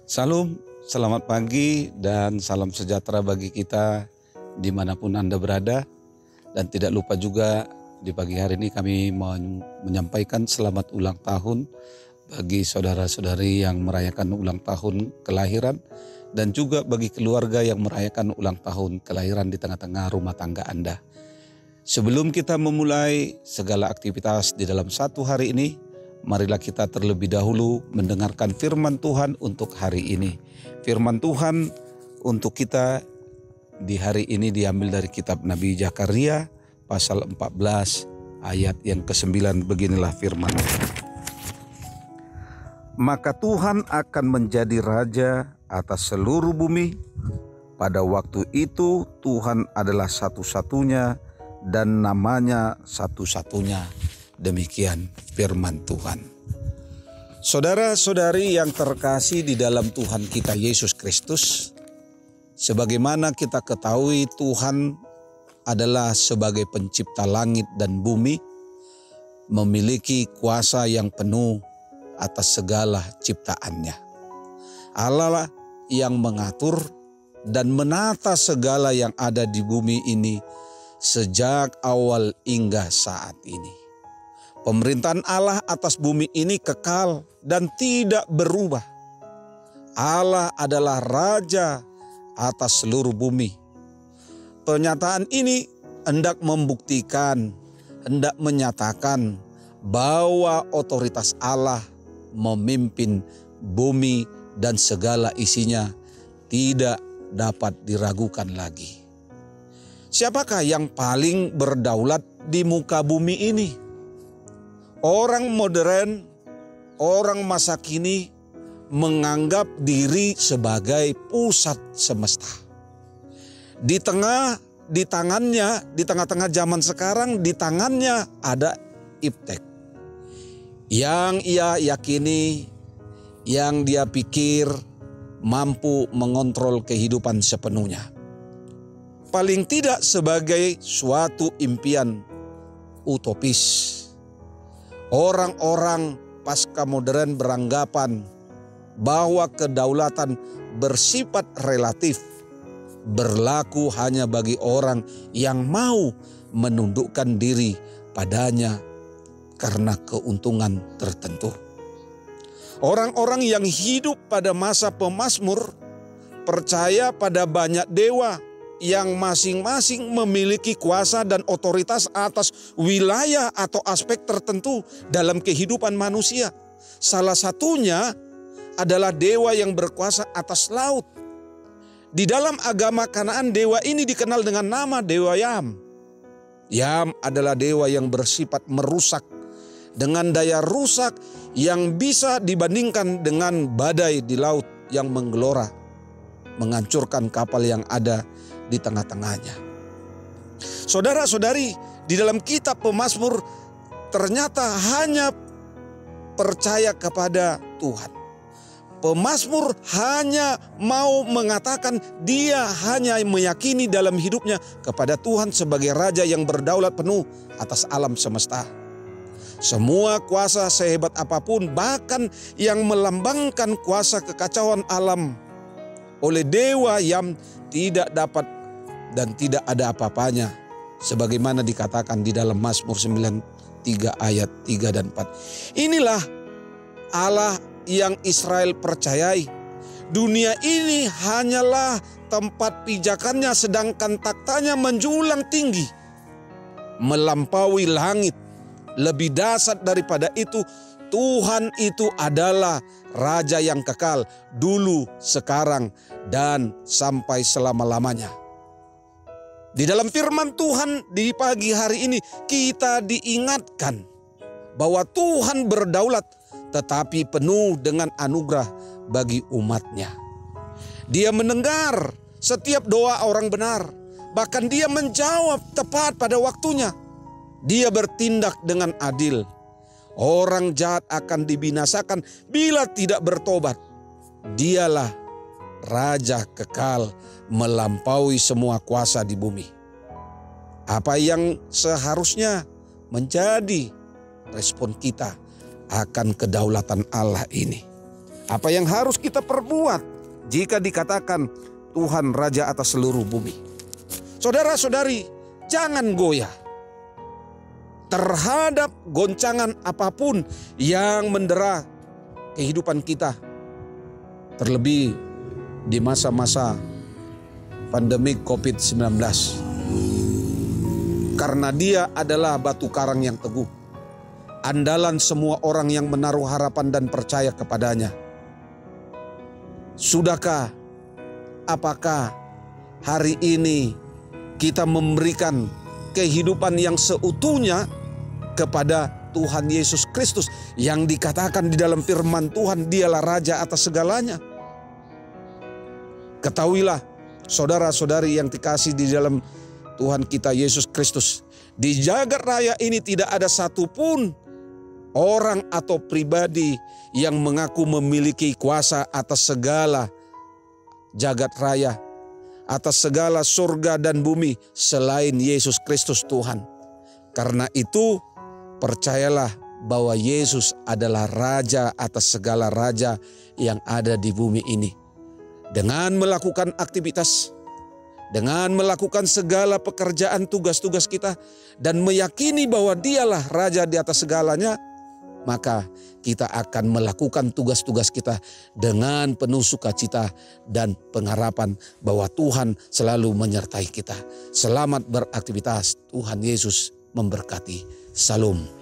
Salam, selamat pagi dan salam sejahtera bagi kita dimanapun Anda berada. Dan tidak lupa juga di pagi hari ini kami menyampaikan selamat ulang tahun bagi saudara-saudari yang merayakan ulang tahun kelahiran. Dan juga bagi keluarga yang merayakan ulang tahun kelahiran di tengah-tengah rumah tangga Anda. Sebelum kita memulai segala aktivitas di dalam satu hari ini, marilah kita terlebih dahulu mendengarkan firman Tuhan untuk hari ini. Firman Tuhan untuk kita di hari ini diambil dari kitab Nabi Zakaria pasal 14 ayat yang ke-9. Beginilah firman. Maka Tuhan akan menjadi raja atas seluruh bumi. Pada waktu itu Tuhan adalah satu-satunya dan namanya satu-satunya. Demikian firman Tuhan. Saudara-saudari yang terkasih di dalam Tuhan kita Yesus Kristus, sebagaimana kita ketahui Tuhan adalah sebagai pencipta langit dan bumi, memiliki kuasa yang penuh atas segala ciptaannya. Allah lah yang mengatur dan menata segala yang ada di bumi ini sejak awal hingga saat ini. Pemerintahan Allah atas bumi ini kekal dan tidak berubah. Allah adalah raja atas seluruh bumi. Pernyataan ini hendak membuktikan, hendak menyatakan bahwa otoritas Allah memimpin bumi dan segala isinya tidak dapat diragukan lagi. Siapakah yang paling berdaulat di muka bumi ini? Orang modern, orang masa kini menganggap diri sebagai pusat semesta. Di tengah-tengah zaman sekarang, di tangannya ada iptek. Yang ia yakini, yang dia pikir mampu mengontrol kehidupan sepenuhnya. Paling tidak sebagai suatu impian utopis. Orang-orang pasca modern beranggapan bahwa kedaulatan bersifat relatif, berlaku hanya bagi orang yang mau menundukkan diri padanya karena keuntungan tertentu. Orang-orang yang hidup pada masa pemazmur percaya pada banyak dewa yang masing-masing memiliki kuasa dan otoritas atas wilayah atau aspek tertentu dalam kehidupan manusia. Salah satunya adalah dewa yang berkuasa atas laut. Di dalam agama Kanaan, dewa ini dikenal dengan nama Dewa Yam. Yam adalah dewa yang bersifat merusak dengan daya rusak yang bisa dibandingkan dengan badai di laut yang menggelora, menghancurkan kapal yang ada di tengah-tengahnya. Saudara-saudari, di dalam kitab Pemazmur ternyata hanya percaya kepada Tuhan. Pemazmur hanya mau mengatakan dia hanya meyakini dalam hidupnya kepada Tuhan sebagai raja yang berdaulat penuh atas alam semesta. Semua kuasa sehebat apapun, bahkan yang melambangkan kuasa kekacauan alam, oleh dewa yang tidak dapat dan tidak ada apa-apanya, sebagaimana dikatakan di dalam Mazmur 93 ayat 3 dan 4. Inilah Allah yang Israel percayai. Dunia ini hanyalah tempat pijakannya, sedangkan taktanya menjulang tinggi, melampaui langit. Lebih dahsyat daripada itu, Tuhan itu adalah Raja yang kekal dulu, sekarang, dan sampai selama-lamanya. Di dalam firman Tuhan di pagi hari ini kita diingatkan bahwa Tuhan berdaulat tetapi penuh dengan anugerah bagi umatnya. Dia mendengar setiap doa orang benar, bahkan dia menjawab tepat pada waktunya. Dia bertindak dengan adil. Orang jahat akan dibinasakan bila tidak bertobat. Dialah Raja kekal melampaui semua kuasa di bumi. Apa yang seharusnya menjadi respon kita akan kedaulatan Allah ini? Apa yang harus kita perbuat jika dikatakan Tuhan Raja atas seluruh bumi? Saudara-saudari, jangan goyah terhadap goncangan apapun yang mendera kehidupan kita. Terlebih di masa-masa pandemi COVID-19. Karena Dia adalah batu karang yang teguh, andalan semua orang yang menaruh harapan dan percaya kepadanya. Sudahkah, apakah hari ini kita memberikan kehidupan yang seutuhnya kepada Tuhan Yesus Kristus yang dikatakan di dalam firman Tuhan, Dialah Raja atas segalanya? Ketahuilah, saudara-saudari yang dikasihi di dalam Tuhan kita Yesus Kristus, di jagat raya ini tidak ada satupun orang atau pribadi yang mengaku memiliki kuasa atas segala jagat raya, atas segala surga dan bumi selain Yesus Kristus Tuhan. Karena itu, percayalah bahwa Yesus adalah Raja atas segala raja yang ada di bumi ini. Dengan melakukan aktivitas, dengan melakukan segala pekerjaan tugas-tugas kita, dan meyakini bahwa Dialah Raja di atas segalanya, maka kita akan melakukan tugas-tugas kita dengan penuh sukacita dan pengharapan bahwa Tuhan selalu menyertai kita. Selamat beraktivitas, Tuhan Yesus memberkati. Salam.